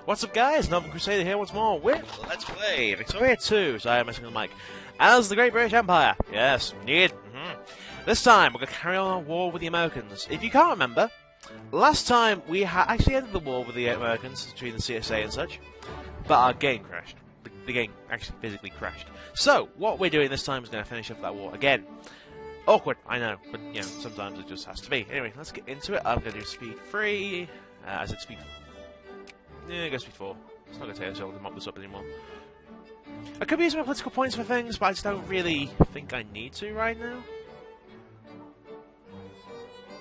What's up, guys? Northern Crusader here once more with Let's Play Victoria 2. So I am messing with the mic. As the Great British Empire. Yes, indeed. This time, we're going to carry on our war with the Americans. If you can't remember, last time we actually ended the war with the Americans between the CSA and such, but our game crashed. The game actually physically crashed. So, what we're doing this time is going to finish up that war again. Awkward, I know, but you know, sometimes it just has to be. Anyway, let's get into it. I'm going to do speed 3. I said speed 4. Yeah, go speed 4. It's not going to take us long to mop this up anymore. I could be using my political points for things, but I just don't really think I need to right now.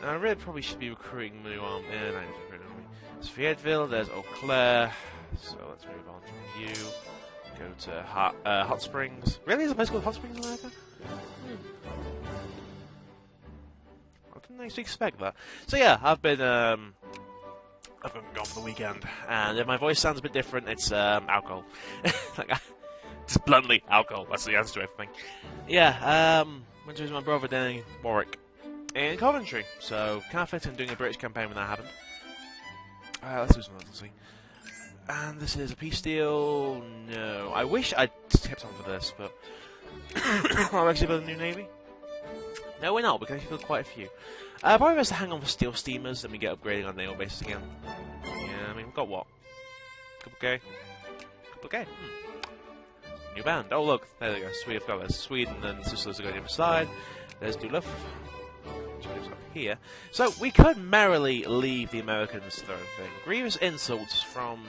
And I really probably should be recruiting new army. Yeah, no, there's Fayetteville, there's Eau Claire. So let's move on from you. Go to Hot Springs. Really? Is a place called Hot Springs in America? I didn't actually expect that. So yeah, I've been gone for the weekend, and if my voice sounds a bit different, it's alcohol. Like, just bluntly, alcohol. That's the answer to everything. Yeah, went to visit my brother down in Warwick, in Coventry. So kind of fit in doing a British campaign when that happened. Let's do some let's see. And this is a peace deal. No, I wish I'd kept on for this, but I'll actually build a new navy. No, we're not. We can actually build quite a few. Probably best to hang on for steel steamers, then we get upgrading on naval bases again. Yeah, I mean, we've got what? Couple K? Couple K? New band. Oh, look. There they go. We've got this. Sweden and Sicily are going to the other side. There's Duluth. Which up here. So, we could merrily leave the Americans to their own thing. Grievous insults from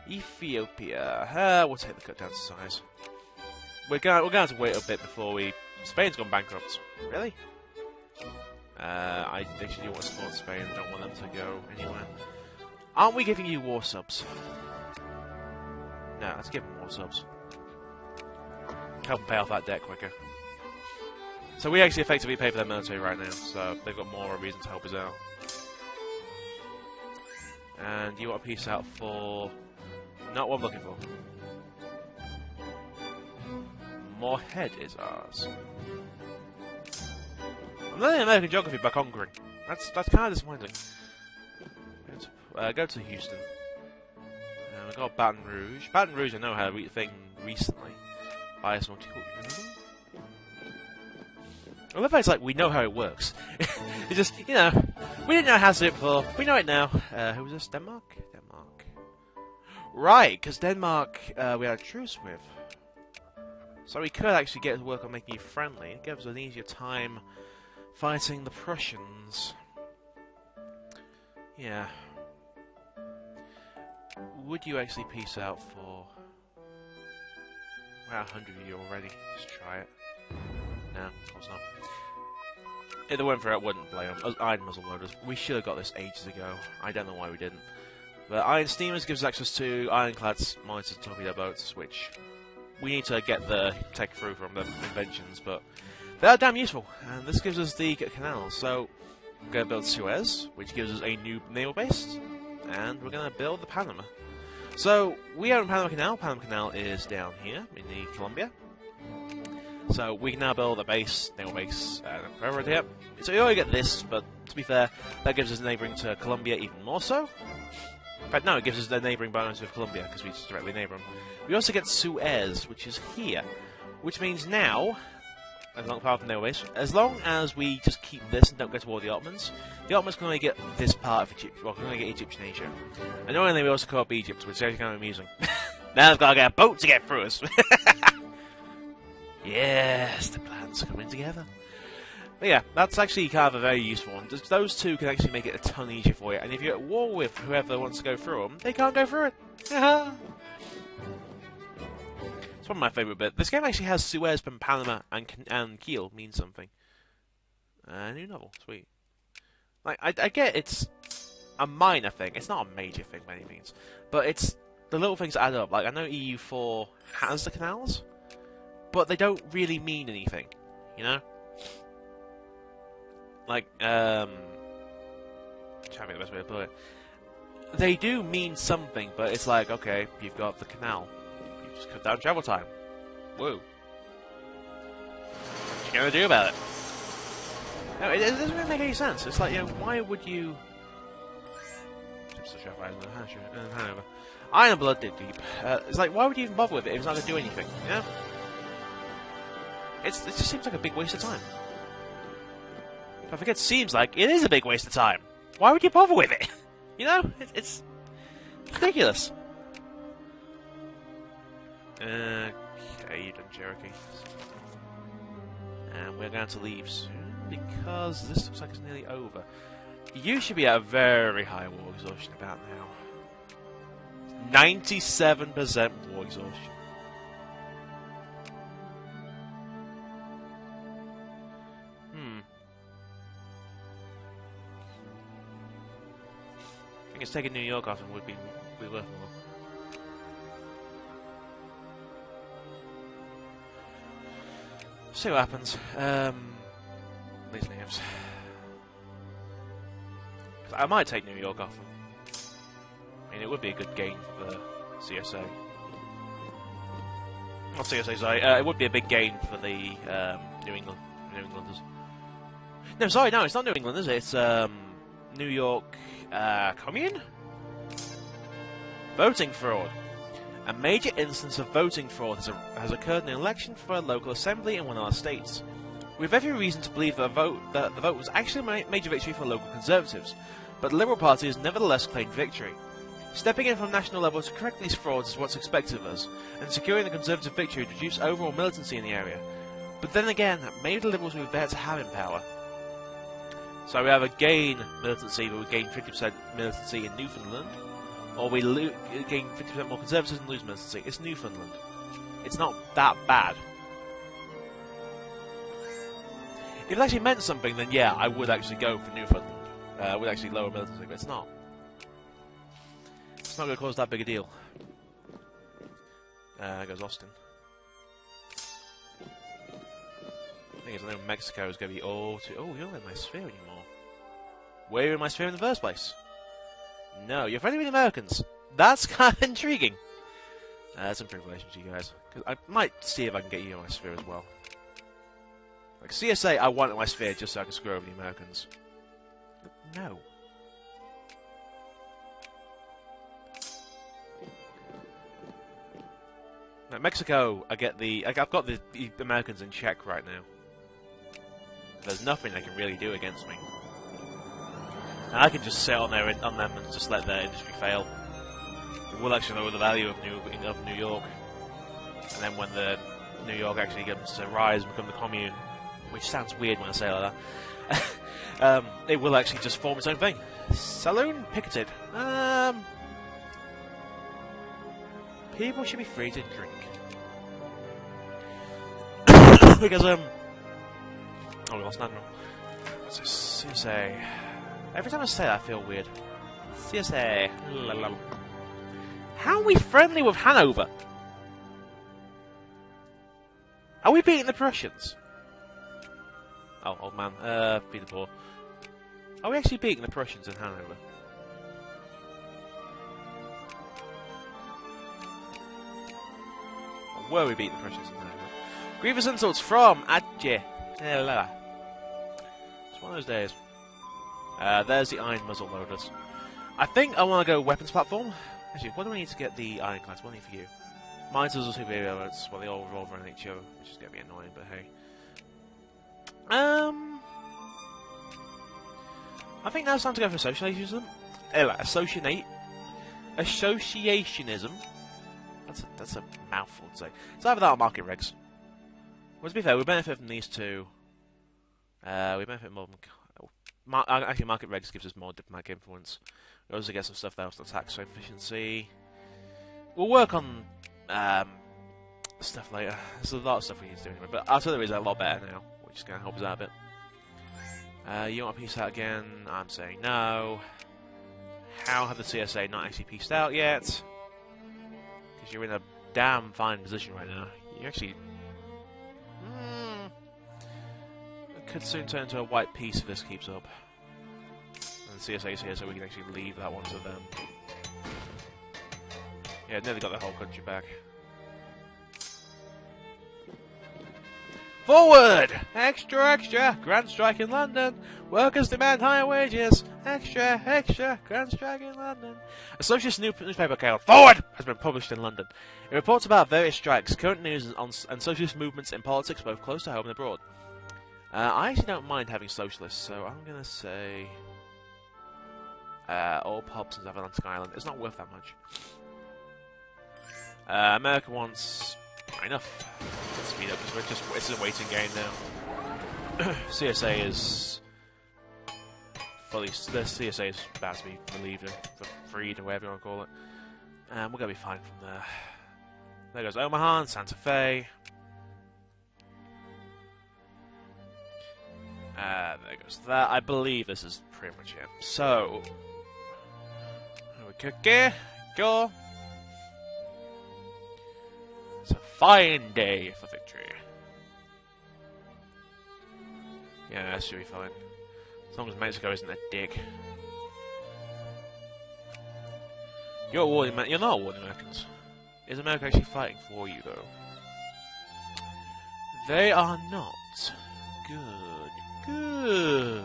Ethiopia. We'll take the cut down to size. We're going to have to wait a bit before we... Spain's gone bankrupt. Really? I actually do want to support Spain. I don't want them to go anywhere. Aren't we giving you war subs? No, let's give them war subs. Help them pay off that debt quicker. So we actually effectively pay for their military right now, so they've got more reason to help us out. And you want a peace out for... Not what I'm looking for. Morehead is ours. I'm learning American geography by conquering. That's kind of disappointing. Go to Houston. We've got Baton Rouge. Baton Rouge I know had a thing recently. Bias multiculturalism. I love how it's like, we know how it works. It's just, you know, we didn't know how to do it before. We know it now. Who was this? Denmark? Denmark. Right, because Denmark we had a truce with. So we could actually get to work on making you friendly. It gives us an easier time fighting the Prussians. Yeah. Would you actually peace out for... We're at 100 of you already. Just try it. No, of course not. If they went for it, I wouldn't blame them. Iron muzzle loaders. We should have got this ages ago. I don't know why we didn't. But iron steamers gives us access to ironclads, monitors, torpedo boats, which we need to get the tech through from the inventions, but they're damn useful. And this gives us the canals. So we're going to build Suez, which gives us a new naval base, and we're going to build the Panama. So we own Panama Canal. Panama Canal is down here in the Columbia. So we can now build a base, naval base, over here. So we already get this, but to be fair, that gives us neighbouring to Colombia even more so. In fact, no, it gives us the neighbouring bonus with Colombia, because we just directly neighbour them. We also get Suez, which is here. Which means now, as long as naval base, as long as we just keep this and don't go to war with the Ottomans can only get this part of Egypt, well, can only get Egyptian Asia. And normally we also call up Egypt, which is actually kind of amusing. Now they've got to get a boat to get through us. Yes, the plan's coming together. But yeah, that's actually kind of a very useful one. Just those two can actually make it a ton easier for you. And if you're at war with whoever wants to go through them, they can't go through it. It's one of my favourite bits. This game actually has Suez, Panama, and Kiel mean something. New novel, sweet. Like I get it's a minor thing. It's not a major thing by any means, but it's the little things that add up. Like I know EU4 has the canals, but they don't really mean anything, you know? Like, trying to think the best way to put it. They do mean something, but it's like, okay, you've got the canal. You just cut down travel time. Whoa. What you gonna do about it? No, it doesn't really make any sense. It's like, you know, why would you... Hanover. Iron Blood dig deep. It's like, why would you even bother with it if it's not going to do anything? You know? It just seems like a big waste of time. I think it seems like it is a big waste of time. Why would you bother with it? You know? It's ridiculous. Okay, you've done Cherokee. And we're going to leave soon because this looks like it's nearly over. You should be at a very high war exhaustion about now. 97% war exhaustion. I think it's taking New York off and would be worth more. See what happens. These names. I might take New York off them. I mean, it would be a good gain for the CSA. Not CSA, sorry. It would be a big gain for the New Englanders. No, sorry, no, it's not New England, is it? It's New York Commune? Voting fraud. A major instance of voting fraud has occurred in an election for a local assembly in one of our states. We have every reason to believe that the vote was actually a major victory for local Conservatives, but the Liberal Party has nevertheless claimed victory. Stepping in from national level to correct these frauds is what's expected of us, and securing the Conservative victory would reduce overall militancy in the area. But then again, maybe the Liberals would be better to have in power. So we either gain militancy, but we gain 50% militancy in Newfoundland, or we gain 50% more Conservatives and lose militancy. It's Newfoundland. It's not that bad. If it actually meant something, then yeah, I would actually go for Newfoundland. I would actually lower militancy, but it's not. It's not going to cause that big a deal. There goes Austin. The thing is, I know Mexico is going to be all too... Oh, you're not in my sphere anymore. Were you in my sphere in the first place? No, you're friendly with the Americans. That's kind of intriguing. Some relations, you guys. Cause I might see if I can get you in my sphere as well. Like CSA, I want in my sphere just so I can screw over the Americans. But no. Now, Mexico, I've got the Americans in check right now. There's nothing they can really do against me. And I can just sit on them and just let their industry fail. We'll actually know the value of New York. And then when the New York actually comes to rise and become the commune, which sounds weird when I say it like that, it will actually just form its own thing. Saloon picketed. People should be free to drink. Because, oh, we lost an admiral. What's this? CSA. Every time I say that, I feel weird. CSA. How are we friendly with Hanover? Are we beating the Prussians? Oh, old man. Feed the poor. Are we actually beating the Prussians in Hanover? Or were we beating the Prussians in Hanover? Grievous insults from Adje. It's one of those days. There's the iron muzzle loaders. I think I want to go weapons platform. Actually, what do I need to get the ironclads? What do I need for you? Monitors or superior elements. Well, they all revolve around each other, which is going to be annoying, but hey. I think now it's time to go for associationism. Associationism. That's a mouthful to say. It's either that or market regs. Well, to be fair, we benefit from these two. We benefit more from... actually, market regs gives us more diplomatic influence. We also get some stuff that helps the tax efficiency. We'll work on stuff later. There's a lot of stuff we need to do anyway, but artillery is a lot better now, which is going to help us out a bit. You want to peace out again? I'm saying no. How have the CSA not actually peaced out yet? Because you're in a damn fine position right now. You actually... it could soon turn into a white peace if this keeps up. And the CSA is here so we can actually leave that one to them. Yeah, nearly got the whole country back. Forward! Extra, extra! Grand strike in London! Workers demand higher wages! Extra, extra! Grand strike in London! A socialist newspaper called Forward has been published in London. It reports about various strikes, current news and socialist movements in politics both close to home and abroad. I actually don't mind having socialists, so I'm gonna say... all pubs in Atlantic Island. It's not worth that much. America wants... enough. Let's speed up, because it's a waiting game now. CSA is... fully... The CSA is about to be relieved or freed, or whatever you want to call it. And we're going to be fine from there. There goes Omaha and Santa Fe. There goes that. I believe this is pretty much it. So... okay, go. It's a fine day for victory. Yeah, that should be fine. As long as Mexico isn't a dick. You're not awarding Americans. Is America actually fighting for you, though? They are not. Good. Good.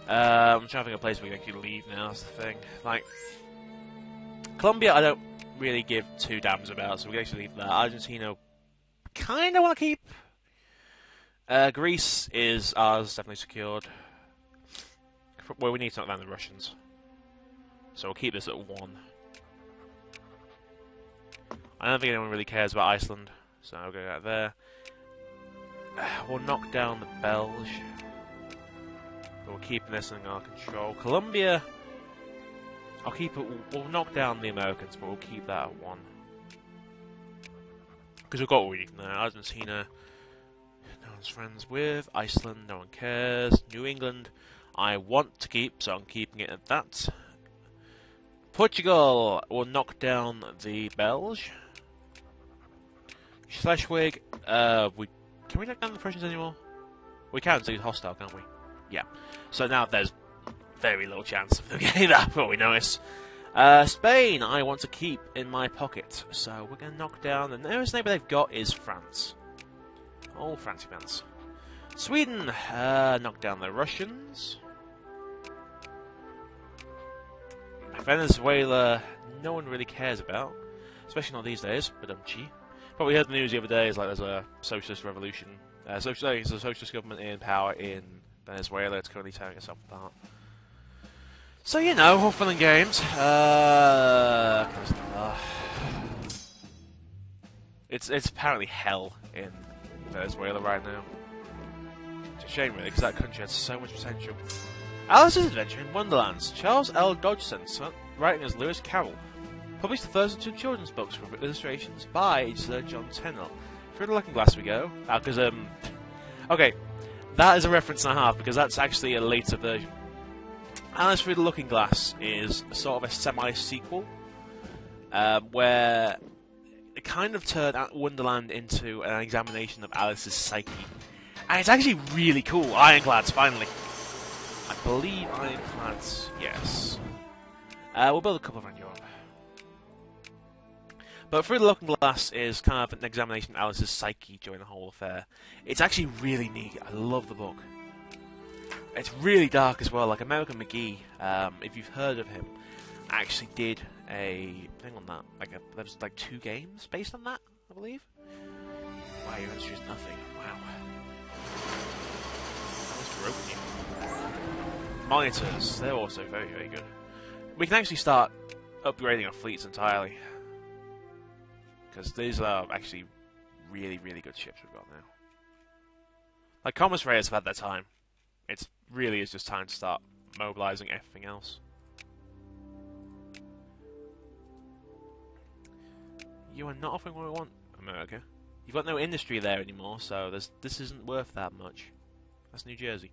I'm trying to think of a place where we can actually leave now, that's the thing. Like, Colombia I don't really give two damns about, so we can actually leave that. Argentina, kinda want to keep. Greece is ours, definitely secured. Well, we need to knock down the Russians. So we'll keep this at 1. I don't think anyone really cares about Iceland, so I'll go out there. We'll knock down the Belge. But we're keeping this under our control. Colombia, I'll keep it. We'll knock down the Americans, but we'll keep that at 1. Because we've got what we need now. Argentina, no one's friends with. Iceland, no one cares. New England, I want to keep, so I'm keeping it at that. Portugal will knock down the Belge. Schleswig, can we knock down the Prussians anymore? We can, so it's hostile, can't we? Yeah. So now there's very little chance of them getting that before we notice. Spain, I want to keep in my pocket. So we're going to knock down... The nearest neighbour they've got is France. Oh, Francie pants. Sweden, knock down the Russians. Venezuela, no one really cares about. Especially not these days, but Probably heard the news the other day, is like there's a socialist revolution. There's a socialist government in power in Venezuela. It's currently tearing itself apart. So, you know, all fun and games. It's apparently hell in Venezuela right now. It's a shame, really, because that country has so much potential. Alice's Adventure in Wonderlands. Charles L. Dodgson, writing as Lewis Carroll, published the first of 2 children's books with illustrations by Sir John Tennant. Through the Looking Glass we go. Because, okay, that is a reference and a half, because that's actually a later version. Alice Through the Looking Glass is sort of a semi-sequel, where it kind of turned Wonderland into an examination of Alice's psyche. And it's actually really cool. Ironclads, finally. I believe Ironclads, yes. We'll build a couple around Europe. But Through the Looking Glass is kind of an examination of Alice's psyche during the whole affair. It's actually really neat. I love the book. It's really dark as well. Like American McGee, if you've heard of him, actually did a thing on that. There was like 2 games based on that, I believe. Wow, your answer is nothing. Wow. That was broken you. Monitors, they're also very, very good. We can actually start upgrading our fleets entirely. Because these are actually really, really good ships we've got now. Like, Commerce Raiders have had their time. It really is just time to start mobilizing everything else. You are not offering what I want, America. You've got no industry there anymore, so this isn't worth that much. That's New Jersey.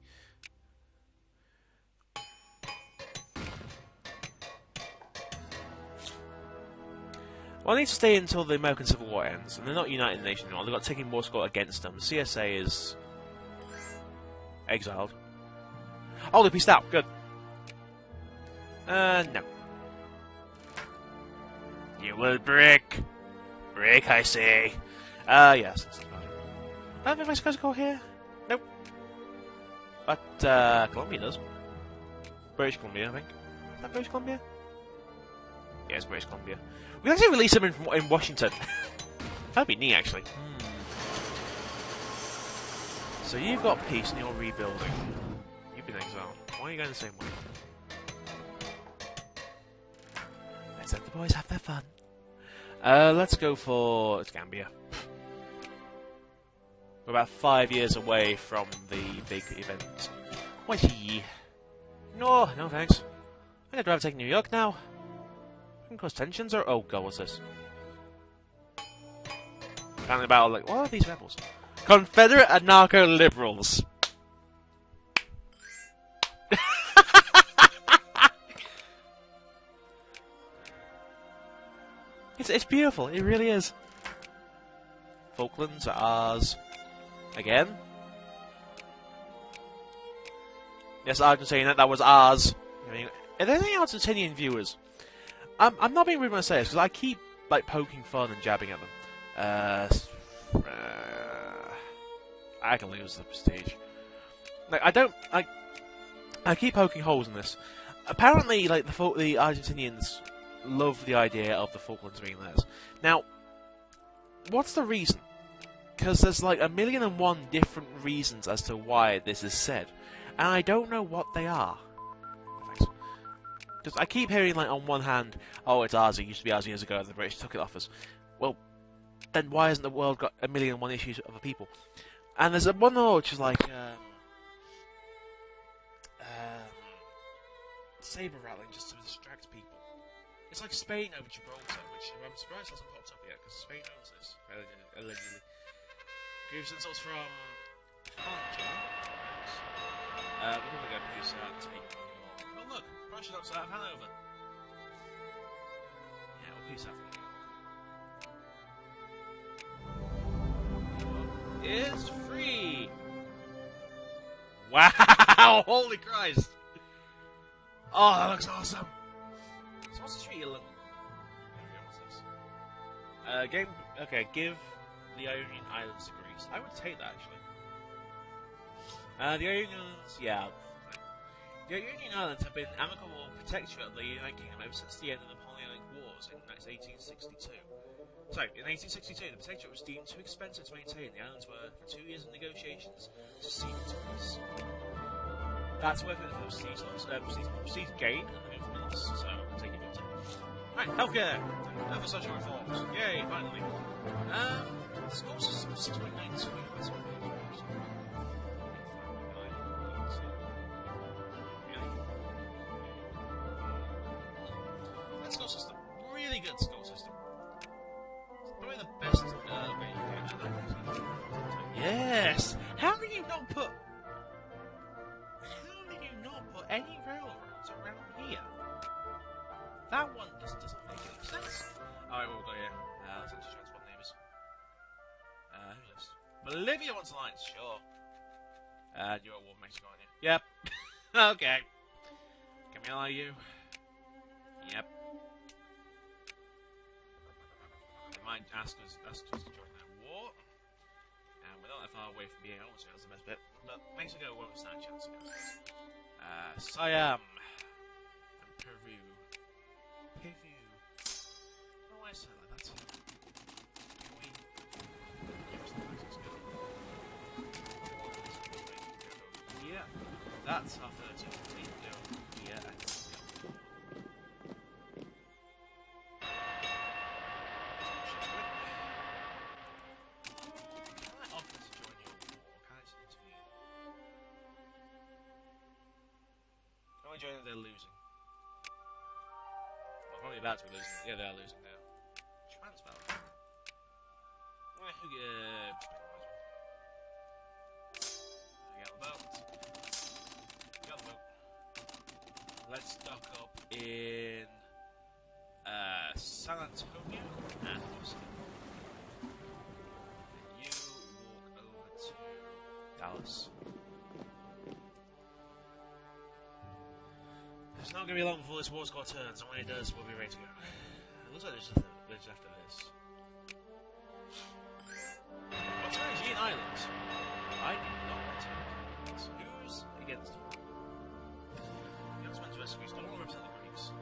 Well, I need to stay until the American Civil War ends, and they're not United Nations anymore. They've got taking war score against them. CSA is exiled. Oh, they peaced out. Good. No. You will break. Break, I say. Yes. I don't think Mexico's got here. Nope. But Colombia does. British Columbia, I think. Is that British Columbia? Yeah, it's British Columbia. We can actually release them in Washington. That'd be neat, actually. So you've got peace and you're rebuilding. You've been exiled. Why are you going the same way? Let's let the boys have their fun. Let's go for Gambia. We're about 5 years away from the big event. Whitey. No thanks. I think I'd rather take New York now. I can cause tensions or... Oh god, what's this? Apparently about, like, what are these rebels? Confederate anarcho-liberals. It's beautiful, it really is. Falklands are ours. Again? Yes, Argentina, that was ours. Are there any Argentinian viewers? I'm not being rude when I say this, because I keep like poking fun and jabbing at them. I can lose the prestige. Like I keep poking holes in this. Apparently, like the Argentinians love the idea of the Falklands being theirs. Now, what's the reason? Because there's like 1,000,001 different reasons as to why this is said, and I don't know what they are. Because I keep hearing, like, on one hand, oh, it's ours, it used to be ours years ago, and the British took it off us. Well, then why hasn't the world got 1,000,001 issues of other people? And there's one more which is like, saber rattling just to distract people. It's like Spain over Gibraltar, which I'm surprised hasn't popped up yet, because Spain owns this, allegedly. Grieves insults from... we're gonna go peace out and take... Oh look, Russia knocks out of Hanover. Yeah, we'll peace out. It's free! Wow! Holy Christ! Oh, that looks awesome! So what's the treaty of London? What's this? Give the Ionian Islands to Greece. I would take that, actually. The Ionian Islands, yeah. The Ionian Islands have been amicable protectorate of the United Kingdom ever since the end of the Napoleonic Wars in 1862. So, in 1862, the protectorate was deemed too expensive to maintain. The islands were, for 2 years of negotiations, seceded to Greece. That's worth it for prestige gain and everything else, so I'll take it with it. Right, healthcare! Go for social reforms. Yay, finally. School system 6.92. That's what we need. School system. Really good school system. Probably the best Yes! How can you not put any railroads around here? That one just doesn't make any sense. Alright, we'll go here. Let's actually try and swap neighbours. Who's this? Bolivia wants alliance, sure. You're at war with Mexico, aren't you? Yep. Okay. Can we ally you? Yep. They might ask us to join that war. And we're not that far away from being able to, that's the best bit. But Mexico won't stand a chance against us. Siam. And Peru. Oh, why is it like that? Can we... Yeah. That's our 13th fleet. Go here and go. They're losing. Well, probably about to be losing. Yeah, they are losing now. Transfer. Get the boat. Let's dock up in San Antonio and Houston. You walk over to Dallas. It's not going to be long before this war score turns, and when it does, we'll be ready to go. It looks like there's just after this. What's our Grecian islands. I do not want to take. Who's against you? The Ottomans versus Greece. I don't want to represent the Greeks.